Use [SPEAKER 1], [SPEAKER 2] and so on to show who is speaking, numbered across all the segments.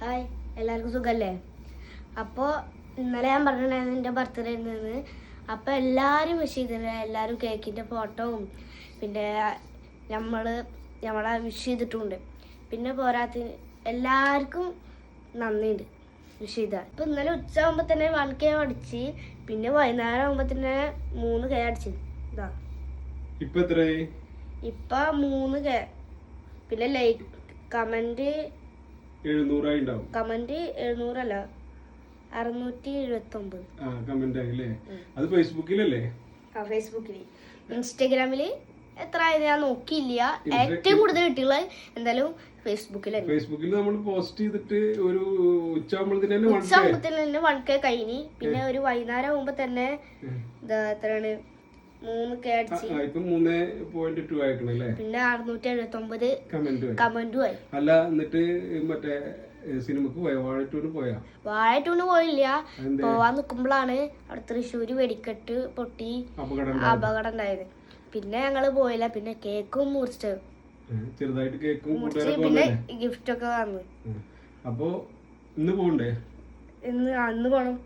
[SPEAKER 1] Hi, എല്ലാവർക്കും സുഖല്ലേ? അപ്പോൾ ഇന്നലെ ഞാൻ പറഞ്ഞിട്ടുണ്ടായിരുന്നു എൻ്റെ ബർത്ത്ഡേ ആയിരുന്നെന്ന്. അപ്പോൾ എല്ലാവരും വിഷ് ചെയ്തില്ല, എല്ലാവരും കേക്കിൻ്റെ ഫോട്ടോവും പിന്നെ നമ്മളെ വിഷ് ചെയ്തിട്ടുണ്ട്. പിന്നെ പോരാത്തിന് എല്ലാവർക്കും നന്ദിയുണ്ട് വിഷ് ചെയ്താൽ. ഇപ്പം ഇന്നലെ ഉച്ചയാകുമ്പോൾ തന്നെ 1K അടിച്ച്, പിന്നെ വൈകുന്നേരം ആകുമ്പോൾ തന്നെ 3K അടിച്ച്. ഇതാ
[SPEAKER 2] ഇപ്പം
[SPEAKER 1] 3K. പിന്നെ ലൈക്ക് കമൻറ്റ്
[SPEAKER 2] 700
[SPEAKER 1] കമന്റ് 700 അല്ല 679.
[SPEAKER 2] അത് ഫേസ്ബുക്കിലല്ലേ?
[SPEAKER 1] ഫേസ്ബുക്കില്. ഇൻസ്റ്റഗ്രാമില് എത്ര ആയത് ഞാൻ നോക്കിയില്ല. ഏറ്റവും കൂടുതൽ കിട്ടിയുള്ളത് എന്തായാലും ഫേസ്ബുക്കിൽ
[SPEAKER 2] നമ്മൾ പോസ്റ്റ് ചെയ്തിട്ട് ഒരു ഉച്ചയാകുമ്പോഴത്തേന്
[SPEAKER 1] 1K കഴിഞ്ഞ്. പിന്നെ ഒരു വൈകുന്നേരം ആകുമ്പോ തന്നെ എത്രയാണ് 3K അടിച്ച്.
[SPEAKER 2] 3.2 ആയിക്കണല്ലേ?
[SPEAKER 1] പിന്നെ 679 കമന്റും ആയി.
[SPEAKER 2] അല്ല, എന്നിട്ട് മറ്റേ സിനിമക്ക് പോയാ? വാഴ 2
[SPEAKER 1] പോയില്ല. പോവാൻ നിക്കുമ്പോഴാണ് അവിടെ തൃശ്ശൂര് വെടിക്കെട്ട് പൊട്ടി അപകടം ഉണ്ടായത്. പിന്നെ ഞങ്ങള് പോയില്ല. പിന്നെ കേക്കും മുറിച്ചു,
[SPEAKER 2] ചെറുതായിട്ട് കേക്കും
[SPEAKER 1] പിന്നെ ഗിഫ്റ്റ് ഒക്കെ തന്നു.
[SPEAKER 2] അപ്പൊ ഇന്ന് പോണ്ടേ?
[SPEAKER 1] അന്ന് പോണം.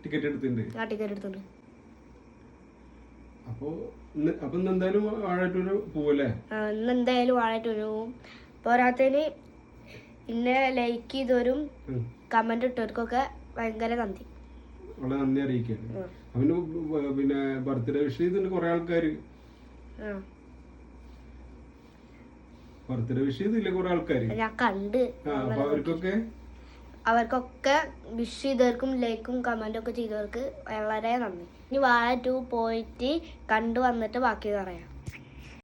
[SPEAKER 2] ടിക്കറ്റ് എടുത്തിട്ടുണ്ട്.
[SPEAKER 1] ടിക്കറ്റ് എടുത്തിട്ടുണ്ട്.
[SPEAKER 2] അപ്പൊ ഇന്ന് എന്തായാലും വാഴ 2 പോവല്ലേ?
[SPEAKER 1] ഇന്ന് എന്തായാലും വാഴ 2 പോവും. പോരാത്തതിന് പിന്നെ ലൈക്ക് ചെയ്തവരും കമന്റ് ഇട്ടവർക്കൊക്കെ ഭയങ്കര നന്ദി.
[SPEAKER 2] വളരെ നന്ദി അറിയിക്കാണ്. അവന് പിന്നെ ബർത്ത്ഡേ വിഷ് ചെയ്തിട്ടുണ്ട് കുറെ ആൾക്കാര്. ബർത്ത്ഡേ വിഷ് ചെയ്തില്ലേ കുറെ ആൾക്കാര്? ഞാൻ കണ്ട്. അവർക്കൊക്കെ വിഷ് ചെയ്തവർക്കും ലൈക്കും കമന്റും ഒക്കെ ചെയ്തവർക്ക് വളരെ നന്ദി. ഇനി വാഴ 2 പോയിട്ട് കണ്ടു വന്നിട്ട് ബാക്കി പറയാം.